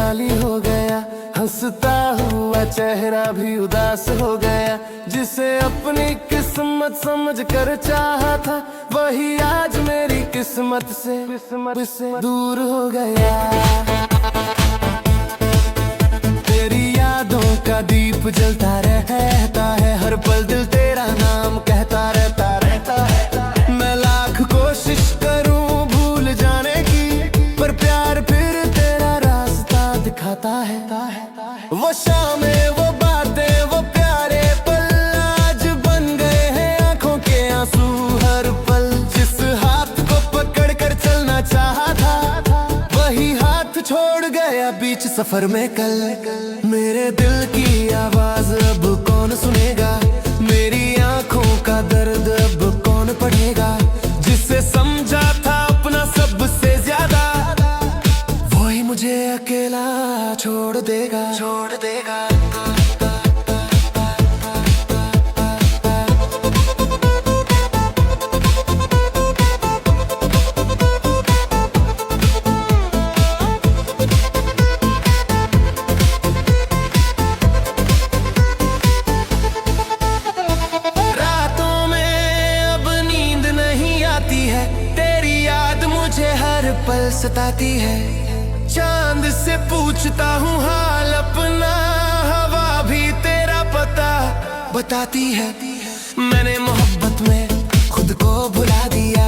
खाली हो गया, हंसता हुआ चेहरा भी उदास हो गया। जिसे अपनी किस्मत समझ कर चाहा था, वही आज मेरी किस्मत से दूर हो गया। तेरी यादों का दीप जलता रहता है, हर पल दिल तेरा नाम कहता रहता है। मैं लाख कोशिश करूं भूल जाने की, पर प्यार फिर तेरा रास्ता दिखाता है। वो शामें, वो बातें, वो प्यारे पल आज बन गए हैं आंखों के आंसू हर पल। जिस हाथ को पकड़ कर चलना चाहा था, वही हाथ छोड़ गया बीच सफर में कल। मेरे दिल की आवाज अब कौन सुनेगा, मेरी आंखों का दर्द अब कौन पढ़ेगा। जिसे समझा था अपना सबसे ज्यादा, वही मुझे अकेला छोड़ देगा। पल सताती है, चांद से पूछता हूँ हाल अपना, हवा भी तेरा पता बताती है। मैंने मोहब्बत में खुद को भुला दिया,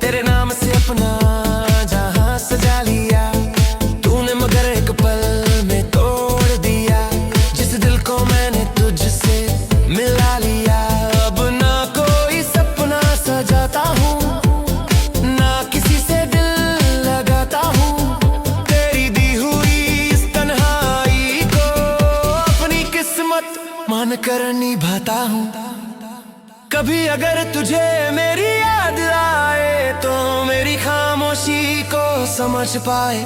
तेरे नाम से अपना जहां सजा लिया। तूने मगर एक पल में तोड़ दिया, जिस दिल को मैंने तुझसे मिला लिया। अब ना कोई सपना सजाता हूँ, मान कर निभाता हूँ। कभी अगर तुझे मेरी याद आए, तो मेरी खामोशी को समझ पाए।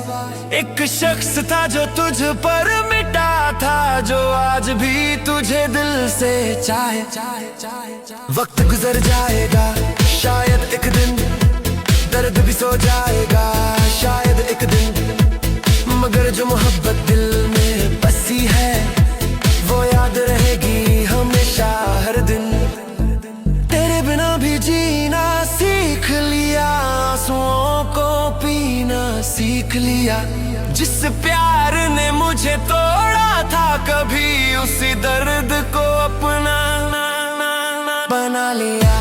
एक शख्स था जो तुझ पर मिटा था, जो आज भी तुझे दिल से चाहे। वक्त गुजर जाएगा, शायद एक दिन दर्द भी सो जाएगा, शायद एक दिन। मगर जो मोहब्बत दिल में बसी है, वो याद रहेगी हमेशा हर दिन। तेरे बिना भी जीना सीख लिया, आंसुओं को पीना सीख लिया। जिस प्यार ने मुझे तोड़ा था, कभी उसी दर्द को अपना बना लिया।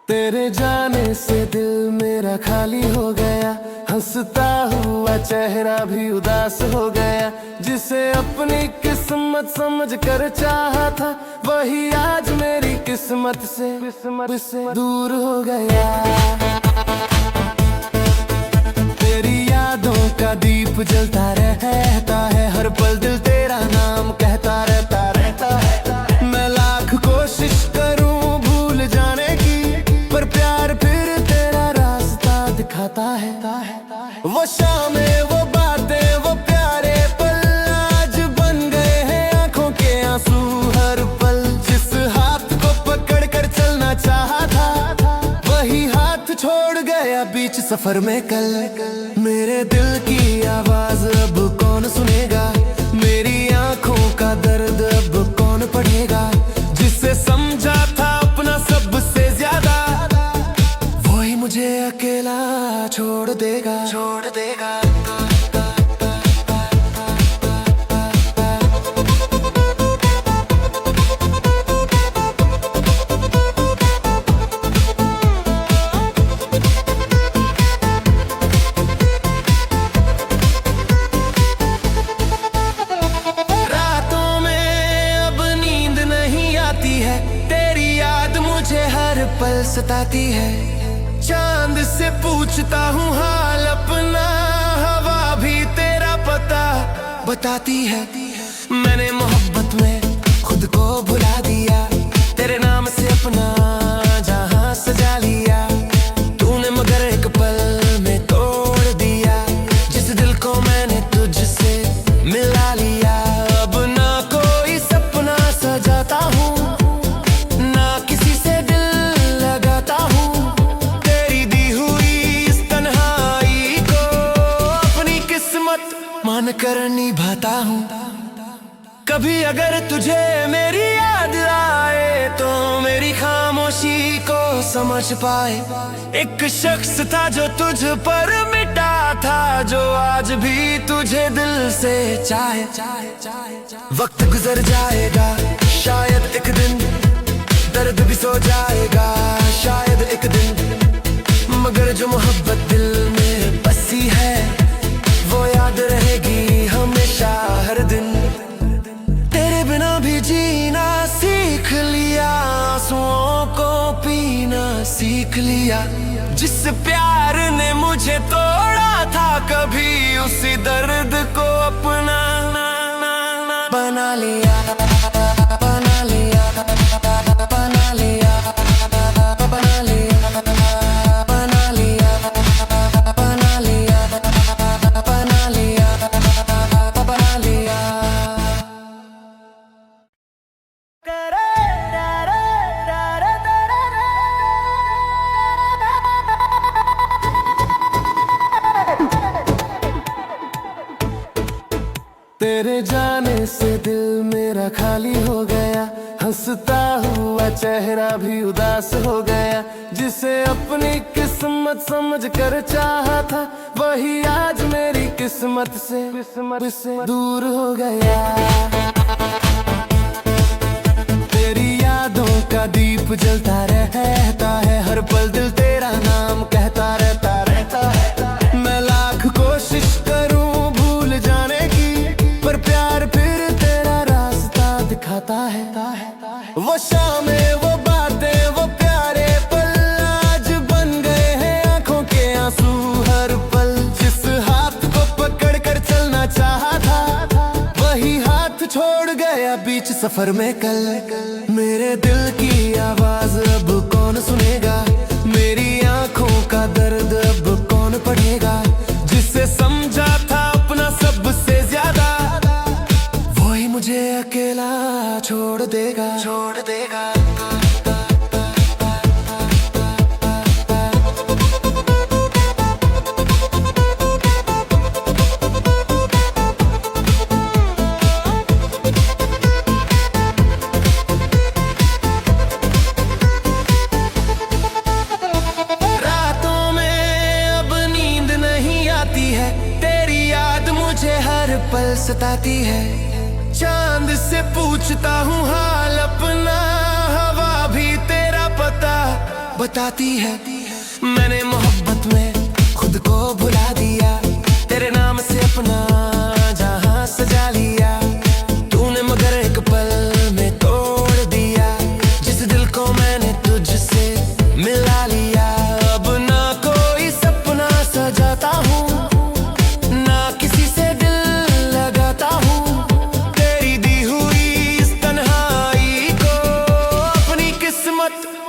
तेरे जाने से दिल मेरा खाली हो गया, हंसता हुआ चेहरा भी उदास हो गया। जिसे अपनी किस्मत समझ कर चाहा था, वही आज मेरी किस्मत से दूर हो गया। तेरी यादों का दीप जलता रहता है, हर पल दिल तेरा नाम कहता रहता है। मैं लाख कोशिश करूं भूल जाने की, पर प्यार फिर तेरा रास्ता दिखाता है। वो शामें, वो बातें, वो प्यारे पल आज बन गए हैं आंखों के आंसू हर पल। जिस हाथ को पकड़ कर चलना चाहा था, वही हाथ छोड़ गया बीच सफर में कल। मेरे दिल की आवाज अब कौन सुनेगा, मेरी आंखों का दर्द अब कौन पढ़ेगा। जिसे समझा था अपना सबसे ज्यादा, वही मुझे अकेला छोड़ देगा। पल सताती है, चांद से पूछता हूँ हाल अपना, हवा भी तेरा पता बताती है। मैंने मोहब्बत में समझ पाए। एक शख्स था जो तुझ पर मिटा था, जो आज भी तुझे दिल से चाहे। वक्त गुजर जाएगा शायद एक दिन, दर्द भी सो जाएगा शायद एक दिन, मगर जो मोहब्बत दिल में बसी है वो याद रहेगी हमेशा हर दिन। तेरे बिना भी जीना सीख लिया, आंसुओं को पीना सीख लिया। जिस प्यार ने मुझे तोड़ा था, कभी उसी दर्द को अपना बना लिया, बना लिया, बना लिया, बना लिया, बना लिया, बना लिया, बना लिया, बना लिया। तेरे जाने से दिल मेरा खाली हो गया, हंसता हुआ चेहरा भी उदास हो गया। जिसे अपनी किस्मत समझ कर चाहा था, वही आज मेरी किस्मत से दूर हो गया। तेरी यादों का दीप जलता रहता है, हर पल दिल तेरा नाम कहता रहता है। मैं लाख कोशिश करूं भूल जाने की, पर प्यार फिर तेरा रास्ता दिखाता है। वो शामें, वो बातें, वो प्यारे पल आज बन गए हैं आंखों के आंसू हर पल। जिस हाथ को पकड़ कर चलना चाहा था, वही हाथ छोड़ गया बीच सफर में कल। मेरे दिल की आवाज अब कौन सुनेगा, मेरी आंखों का दर्द अब कौन पढ़ेगा। जिसे समझा था अपना सबसे ज्यादा, वही मुझे अकेला छोड़ देगा, छोड़ देगा। रातों में अब नींद नहीं आती है, तेरी याद मुझे हर पल सताती है। चांद से पूछता हूँ हाल अपना, हवा भी तेरा पता बताती है। मैंने मोहब्बत में खुद को भुला दिया, तेरे नाम से अपना जहां सजा लिया। तूने मगर एक पल में तोड़ दिया, जिस दिल को मैंने तुझसे मिला लिया। अब ना कोई सपना सजाता हूँ, ना किसी से दिल लगाता हूँ।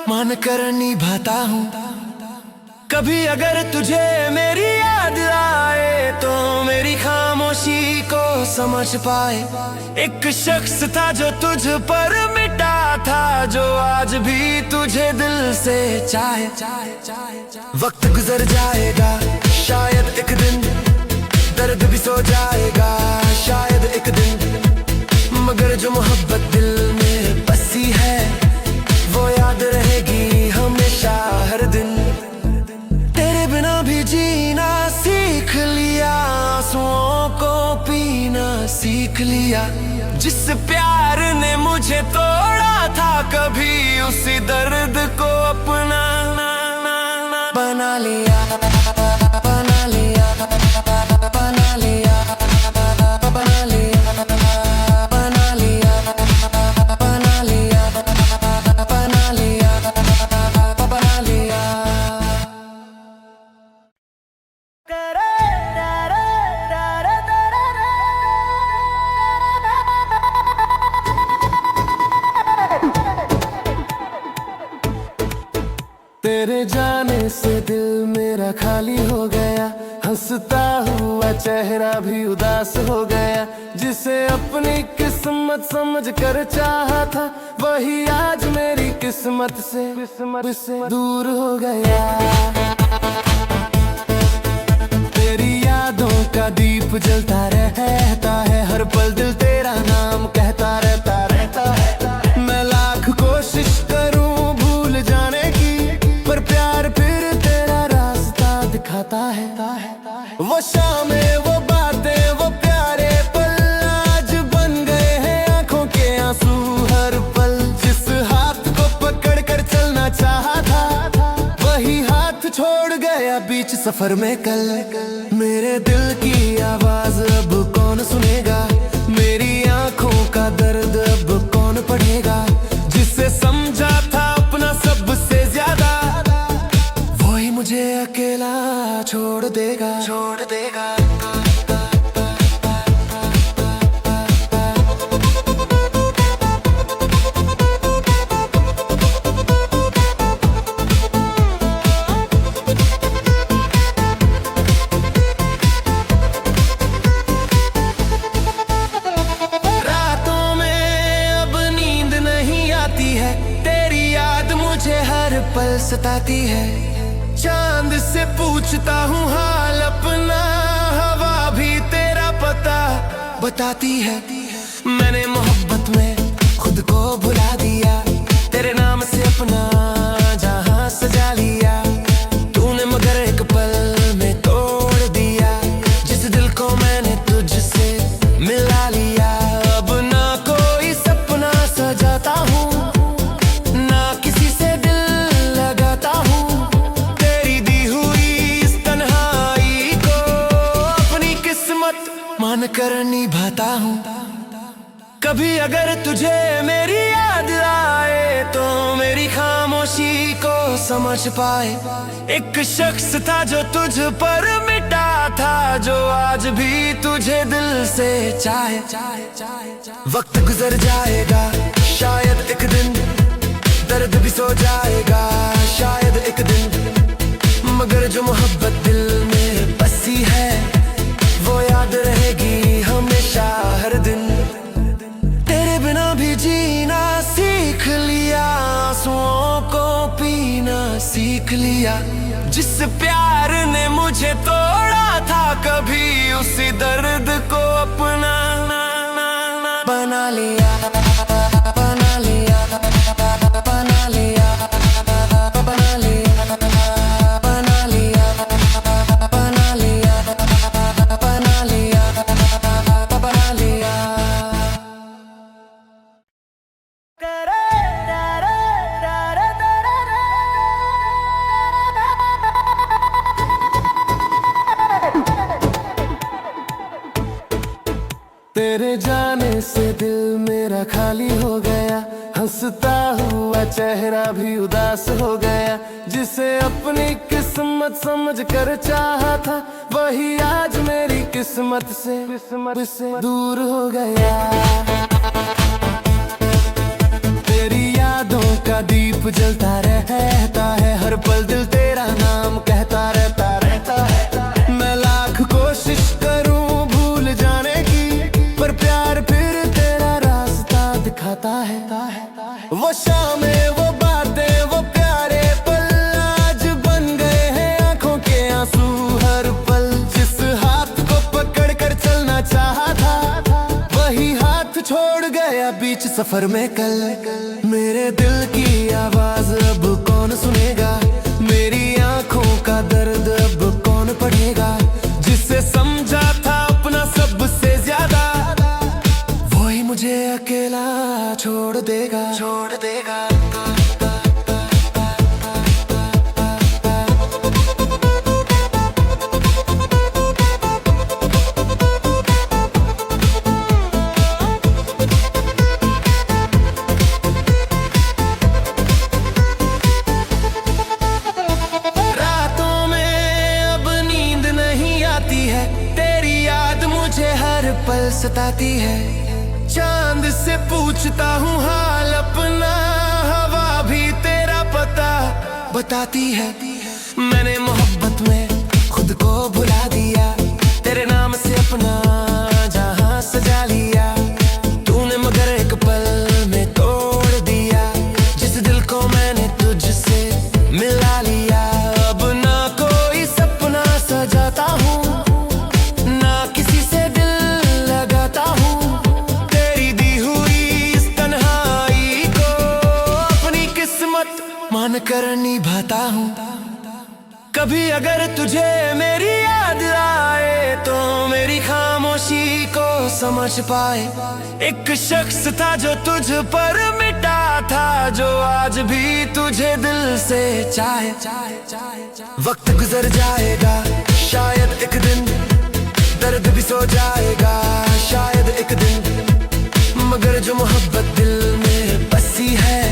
मान कर निभाता हूँ। कभी अगर तुझे मेरी याद आए, तो मेरी खामोशी को समझ पाए। एक शख्स था जो तुझ पर मिटा था, जो आज भी तुझे दिल से चाहे। वक्त गुजर जाएगा शायद एक दिन, दर्द भी सो जाएगा शायद एक दिन, मगर जो मोहब्बत दिल में बसी है वो याद रहेगी हमेशा हर दिन। तेरे बिना भी जीना सीख लिया, आंसुओं को पीना सीख लिया। जिस प्यार ने मुझे तोड़ा था, कभी उसी दर्द को अपना बना लिया, बना लिया, बना लिया, बना लिया, बना लिया, बना लिया, बना लिया, बना लिया। तेरे जाने से दिल मेरा खाली हो गया, हंसता हुआ चेहरा भी उदास हो गया। जिसे अपनी किस्मत समझ कर चाहा था, वही आज मेरी किस्मत से दूर हो गया। तेरी यादों का दीप जलता रहता है, हर पल दिल तेरा नाम कहता रहता है। मैं लाख कोशिश करूं भूल जाने की, वो शामें, वो बातें, वो प्यारे पल आज बन गए हैं आंखों के आंसू हर पल। जिस हाथ को पकड़ कर चलना चाहा था, वही हाथ छोड़ गया बीच सफर में कल। मेरे दिल की आवाज अब कौन सुनेगा, मेरी आंखों का दर्द अब कौन पढ़ेगा। जिसे समझा था अपना सबसे ज्यादा, वही मुझे अकेला छोड़ देगा, छोड़ देगा। रातों में अब नींद नहीं आती है, तेरी याद मुझे हर पल सताती है। चांद से पूछता हूँ हाल अपना, हवा भी तेरा पता बताती है। मैंने मोहब्बत में खुद को भुला दिया, तेरे नाम से अपना जहां सजा लिया। तूने मगर एक पल में तोड़ दिया, जिस दिल को मैंने तुझसे मिला लिया। अब ना कोई सपना सजाता हूँ, ना किसी से दिल लगाता हूँ। मान कर निभाता हूँ। कभी अगर तुझे मेरी याद आए, तो मेरी खामोशी को समझ पाए। एक शख्स था जो तुझ पर मिटा था, जो आज भी तुझे दिल से चाहे। वक्त गुजर जाएगा, शायद एक दिन दर्द भी सो जाएगा, शायद एक दिन। मगर जो मोहब्बत दिल में बसी है, वो याद रहेगी हमेशा हर दिन। तेरे बिना भी जीना सीख लिया, आंसुओं को पीना सीख लिया। जिस प्यार ने मुझे तोड़ा था, कभी उसी दर्द को अपना बना लिया, बना लिया, बना लिया, बना लिया, बना लिया, बना लिया, बना लिया, बना लिया। तेरे जाने से दिल मेरा खाली हो गया, हंसता हुआ चेहरा भी उदास हो गया। जिसे अपनी किस्मत समझ कर चाहा था, वही आज मेरी किस्मत से दूर हो गया। तेरी यादों का दीप जलता रहता है, हर पल दिल तेरा नाम कहता रहता है। मैं लाख कोशिश करूं भूल जाने की, पर प्यार फिर तेरा रास्ता दिखाता है। वो शामें, वो बातें, वो प्यारे पल आज बन गए हैं आंखों के आंसू हर पल। जिस हाथ को पकड़ कर चलना चाहा था, वही हाथ छोड़ गया बीच सफर में कल। मेरे दिल की आवाज अब कौन सुनेगा, मेरी आंखों का दर्द अब कौन पढ़ेगा। जिसे समझा था अपना सबसे ज्यादा, वही मुझे अकेला छोड़ देगा, छोड़ देगा। रातों में अब नींद नहीं आती है, तेरी याद मुझे हर पल सताती है। चांद से पूछता हूँ हाल अपना, हवा भी तेरा पता बताती है। मैंने मोहब्बत में खुद को भुला दिया, तेरे नाम से अपना जहां सजा लिया। तूने मगर एक पल में तोड़ दिया, जिस दिल को मैंने तुझसे मिला लिया। अब ना कोई सपना सजाता हूँ, ना किसी से दिल लगाता हूँ। मान कर निभाता हूँ। कभी अगर तुझे मेरी याद आए तो मेरी खामोशी को समझ पाए। एक शख्स था जो तुझ पर मिटा था, जो आज भी तुझे दिल से चाहे। वक्त गुजर जाएगा शायद एक दिन, दर्द भी सो जाएगा शायद एक दिन, मगर जो मोहब्बत दिल में बसी है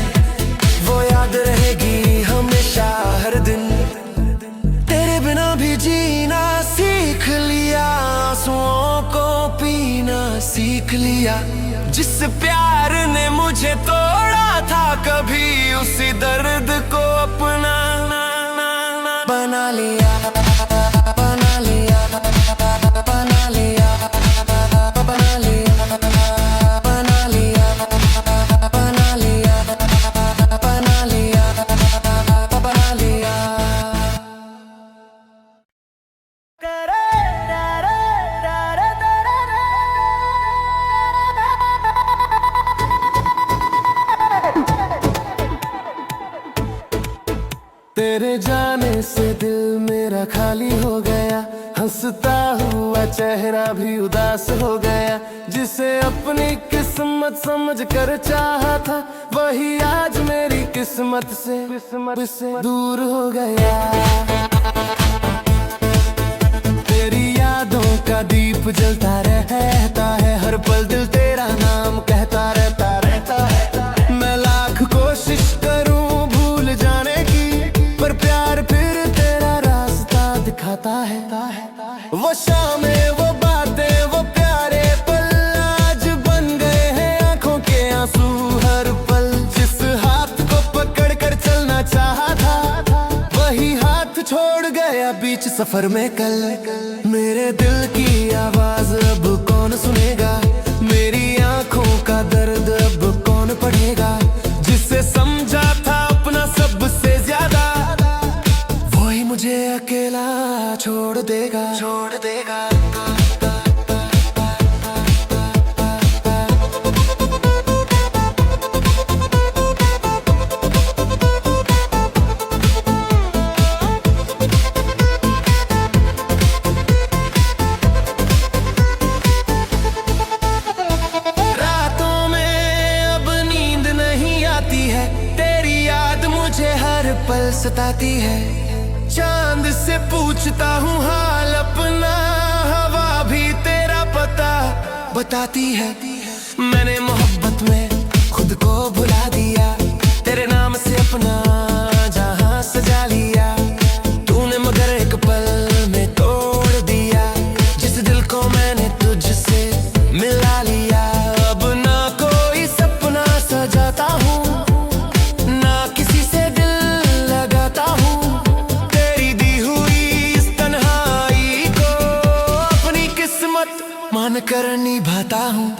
वो याद रहेगी हमेशा हर दिन। तेरे बिना भी जीना सीख लिया, आंसुओं को पीना सीख लिया। जिस प्यार ने मुझे तोड़ा था, कभी उसी दर्द को अपना बना लिया, बना लिया, बना लिया, बना लिया, बना लिया, बना लिया, बना लिया, बना लिया। तेरे जाने से दिल मेरा खाली हो गया, हंसता हुआ चेहरा भी उदास हो गया। जिसे अपनी किस्मत समझ कर चाहा था, वही आज मेरी किस्मत से दूर हो गया। तेरी यादों का दीप जलता रहता है, हर पल दिल तेरा नाम कहता रहता है। मैं लाख कोशिश करूं भूल जाने की, पर प्यार फिर तेरा रास्ता दिखाता है। वो शामें, वो बातें, वो प्यारे पल आज बन गए हैं आंखों के आंसू हर पल। जिस हाथ को पकड़ कर चलना चाहा था, वही हाथ छोड़ गया बीच सफर में कल। मेरे दिल की आवाज अब कौन सुनेगा, मेरी आंखों का दर्द अब कौन पढ़ेगा। जिसे समझा था अपना सबसे ज्यादा, वही मुझे अकेला छोड़ देगा, छोड़ देगा। रातों में अब नींद नहीं आती है, तेरी याद मुझे हर पल सताती है। चांद से पूछता हूँ हाल अपना, हवा भी तेरा पता बताती है। मैंने मोहब्बत में खुद को भुला दिया, तेरे नाम से अपना जहां सजा लिया। तूने मगर एक पल में तोड़ दिया, जिस दिल को मैंने तुझसे मिला लिया। अब ना कोई सपना सजाता हूँ, ना किसी से दिल लगाता हूँ। मान कर निभाता हूँ।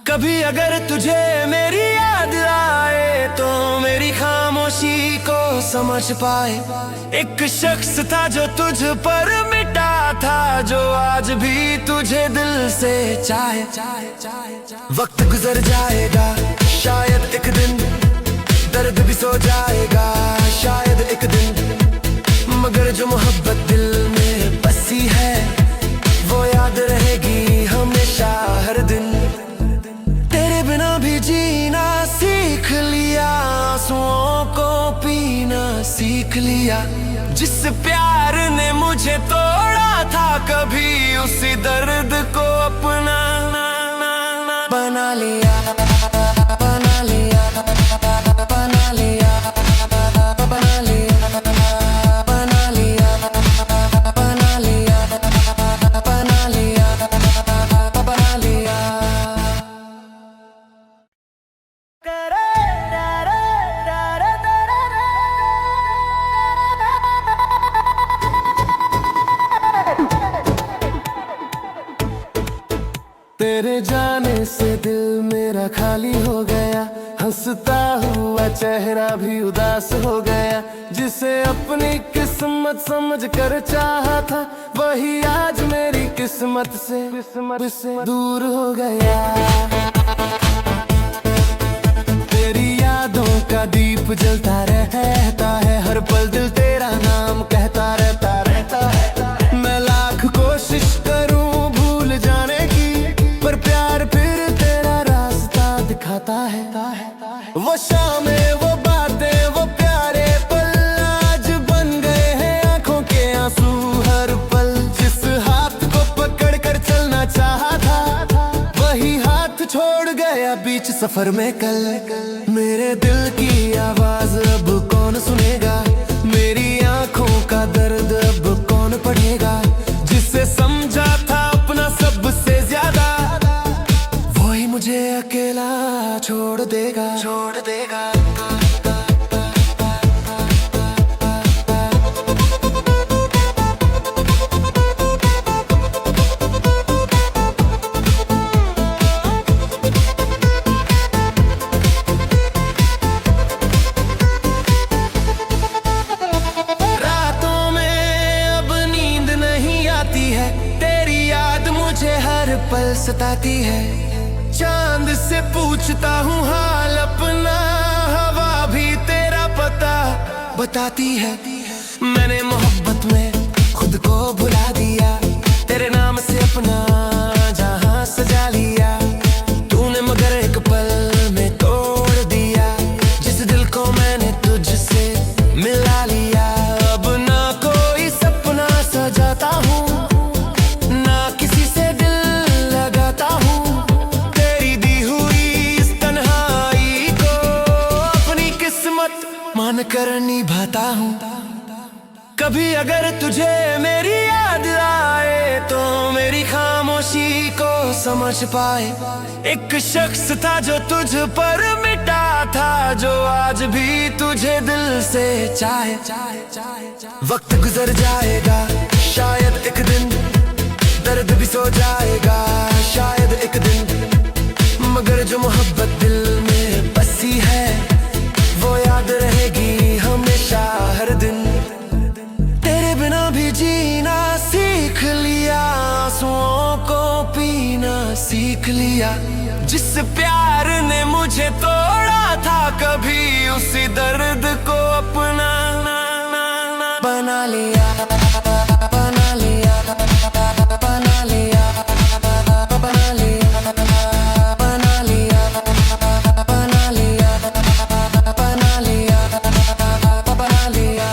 कभी अगर तुझे मेरी याद आए तो मेरी खामोशी को समझ पाए। एक शख्स था जो तुझ पर मिटा था, जो आज भी तुझे दिल से चाहे। वक्त गुजर जाएगा शायद एक दिन, दर्द भी सो जाएगा शायद एक दिन, मगर जो मोहब्बत दिल में बसी है वो याद रहेगी हमेशा हर दिन। तेरे बिना भी जीना सीख लिया, आंसुओं को पीना सीख लिया। जिस प्यार ने मुझे तोड़ा था, कभी उसी दर्द को अपना बना लिया, बना लिया, बना लिया, बना लिया, बना लिया, बना लिया, बना लिया, बना लिया। तेरे जाने से दिल मेरा खाली हो गया, हंसता हुआ चेहरा भी उदास हो गया। जिसे अपनी किस्मत समझ कर चाहा था, वही आज मेरी किस्मत से दूर हो गया। तेरी यादों का दीप जलता रहता है, हर पल दिल तेरा नाम कहता वो शामें, वो बातें, वो प्यारे पल आज बन गए हैं आंखों के आंसू हर पल। जिस हाथ को पकड़ कर चलना चाहा था, वही हाथ छोड़ गया बीच सफर में कल। मेरे दिल की आवाज अब कौन सुनेगा, मेरी आंखों का दर्द अब कौन पढ़ेगा। जिसे समझा था अपना सबसे ज्यादा, वही मुझे अकेला छोड़ देगा, छोड़ देगा। पल सताती है, चांद से पूछता हूँ हाल अपना, हवा भी तेरा पता बताती है। मैंने मोहब्बत में खुद को भुला दिया, तेरे नाम से अपना जहां सजा लिया। तूने मगर एक पल में तोड़ दिया, जिस दिल को मैंने तुझसे मिला लिया। अब ना कोई सपना सजाता हूँ, मान कर निभाता हूँ। कभी अगर तुझे मेरी याद आए, तो मेरी खामोशी को समझ पाए। एक शख्स था जो तुझ पर मिटा था, जो आज भी तुझे दिल से चाहे। वक्त गुजर जाएगा, शायद एक दिन दर्द भी सो जाएगा, शायद एक दिन, मगर जो मोहब्बत दिल में बसी है, वो याद रहेगी हमेशा हर दिन। तेरे बिना भी जीना सीख लिया, आंसुओं को पीना सीख लिया। जिस प्यार ने मुझे तोड़ा था, कभी उसी दर्द को अपना बना लिया, बना लिया, बना लिया, बना लिया, बना लिया, बना लिया, बना लिया, बना लिया।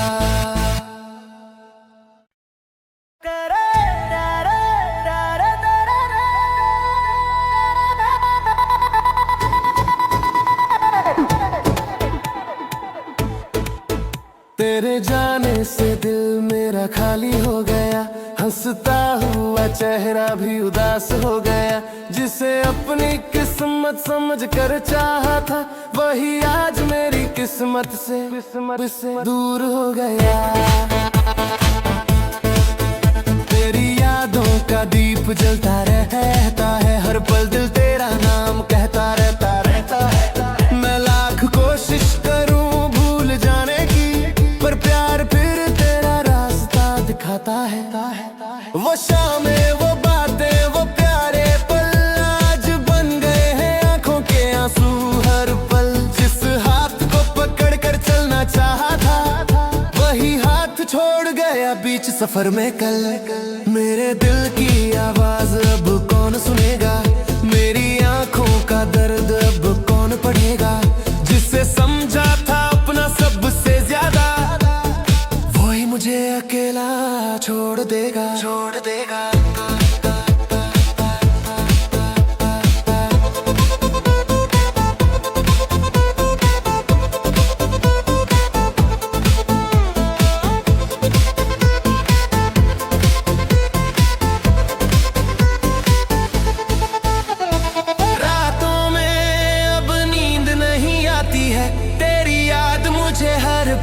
तेरे जाने से दिल मेरा खाली हो गया, हंसता हुआ चेहरा भी उदास हो गया। जिसे अपनी किस्मत समझ कर चाहा था, वही आज मेरी किस्मत से दूर हो गया। तेरी यादों का दीप जलता रहता है, हर पल दिल तेरा नाम कहता रहता है। मैं लाख कोशिश करूं भूल जाने की, पर प्यार फिर तेरा रास्ता दिखाता है। वो शामें, वो बातें, वो प्यारे पल आज बन गए हैं आंखों के आंसू हर पल। जिस हाथ को पकड़ कर चलना चाहा था, वही हाथ छोड़ गया बीच सफर में कल। मेरे दिल की आवाज अब कौन सुनेगा, मेरी आंखों का दर्द अब कौन पढ़ेगा। जिसे समझा था अपना सबसे ज्यादा, वही मुझे अकेला छोड़ देगा, छोड़ देगा।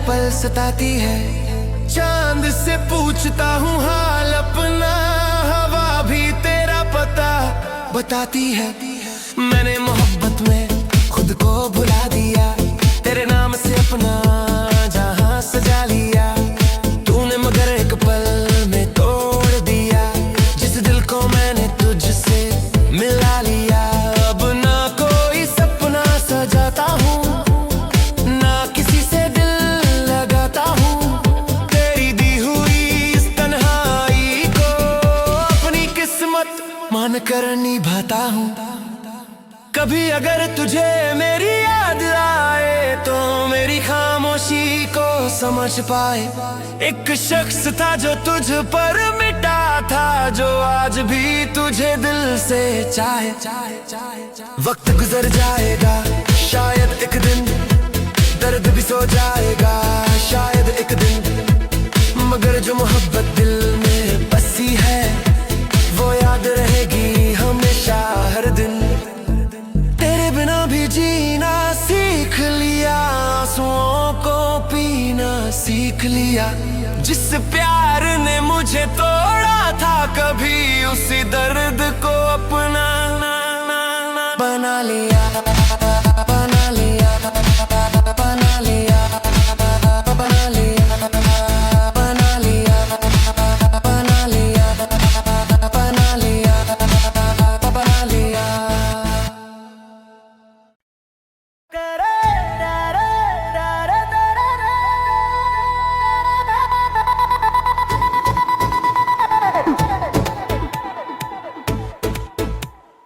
पल सताती है, चांद से पूछता हूँ हाल अपना, हवा भी तेरा पता बताती है। मैंने मोहब्बत में खुद को भुला दिया, तेरे नाम से अपना जहां सजा लिया। तूने मगर एक पल में तोड़ दिया, जिस दिल को मैंने तुझसे मिला लिया। अब ना कोई सपना सजाता हूँ, मान कर निभाता हूँ। कभी अगर तुझे मेरी याद समझ पाए। एक शख्स था जो तुझ पर मिटा था, जो आज भी तुझे दिल से चाहे। वक्त गुजर जाएगा शायद एक दिन, दर्द भी सो जाएगा शायद एक दिन, मगर जो मोहब्बत दिल में बसी है वो याद रहेगी हमेशा हर दिन। तेरे बिना भी जीना सीख लिया, आंसुओं को पीना सीख लिया। जिस प्यार ने मुझे तोड़ा था, कभी उसी दर्द को अपना बना लिया, बना लिया, बना लिया, बना लिया, बना लिया, बना लिया, बना लिया, बना लिया।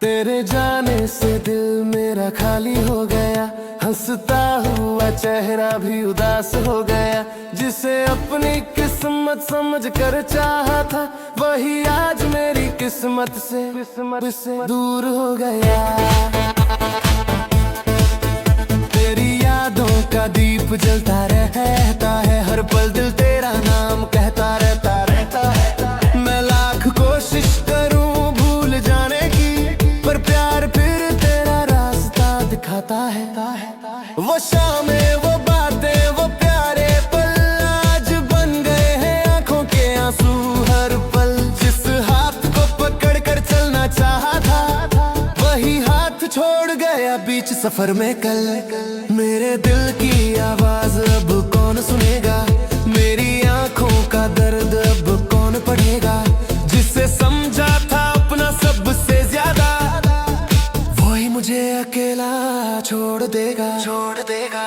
तेरे जाने से दिल मेरा खाली हो गया, हंसता हुआ चेहरा भी उदास हो गया। जिसे अपनी किस्मत समझ कर चाहा था, वही आज मेरी किस्मत से दूर हो गया। तेरी यादों का दीप जलता रहता है, हर पल दिल तेरा नाम कहता रहता है। मैं लाख कोशिश करूं भूल जाने की, पर प्यार फिर तेरा रास्ता दिखाता है। वो शामें, वो बातें, वो प्यारे पल आज बन गए हैं आंखों के आंसू हर पल। जिस हाथ को पकड़ कर चलना चाहा था, वही हाथ छोड़ गया बीच सफर में कल। मेरे दिल की आवाज अब कौन सुनेगा, मेरी आंखों का दर्द अब कौन पढ़ेगा। जिसे समझा था अपना सबसे ज्यादा, वही मुझे अकेला छोड़ देगा, छोड़ देगा।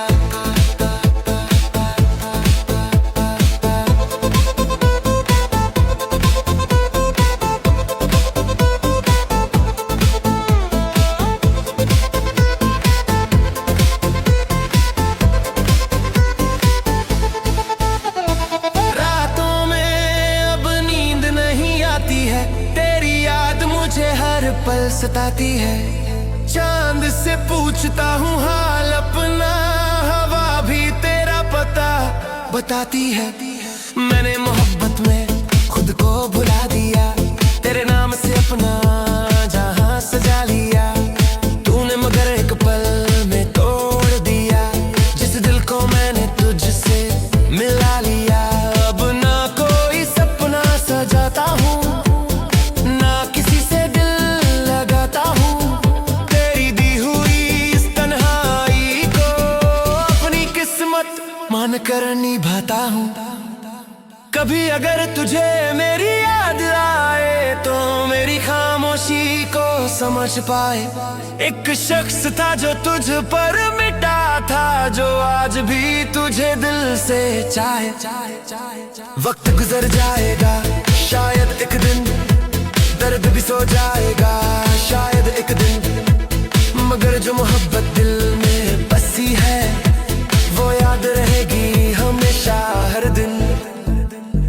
रातों में अब नींद नहीं आती है, तेरी याद मुझे हर पल सताती है। चांद से पूछता हूँ हाल अपना, हवा भी तेरा पता बताती है। मैंने मोहब्बत में खुद को भुला दिया, तेरे नाम से अपना जहां सजा लिया। तूने मगर एक पल में तोड़ दिया, जिस दिल को मैंने तुझसे मिला लिया। अब ना कोई सपना सजाता हूँ, ना किसी से दिल लगाता हूँ। मान कर निभाता हूँ। कभी अगर तुझे मेरी याद आए, तो मेरी खामोशी को समझ पाए। एक शख्स था जो तुझ पर मिटा था, जो आज भी तुझे दिल से चाहे। वक्त गुजर जाएगा शायद एक दिन, दर्द भी सो जाएगा शायद एक दिन, मगर जो मोहब्बत दिल में बसी है वो याद रहेगी हमेशा हर दिन।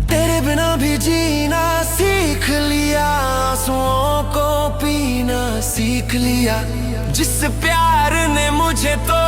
तेरे बिना भी जीना सीख लिया, आंसुओं को पीना सीख लिया। जिस प्यार ने मुझे तो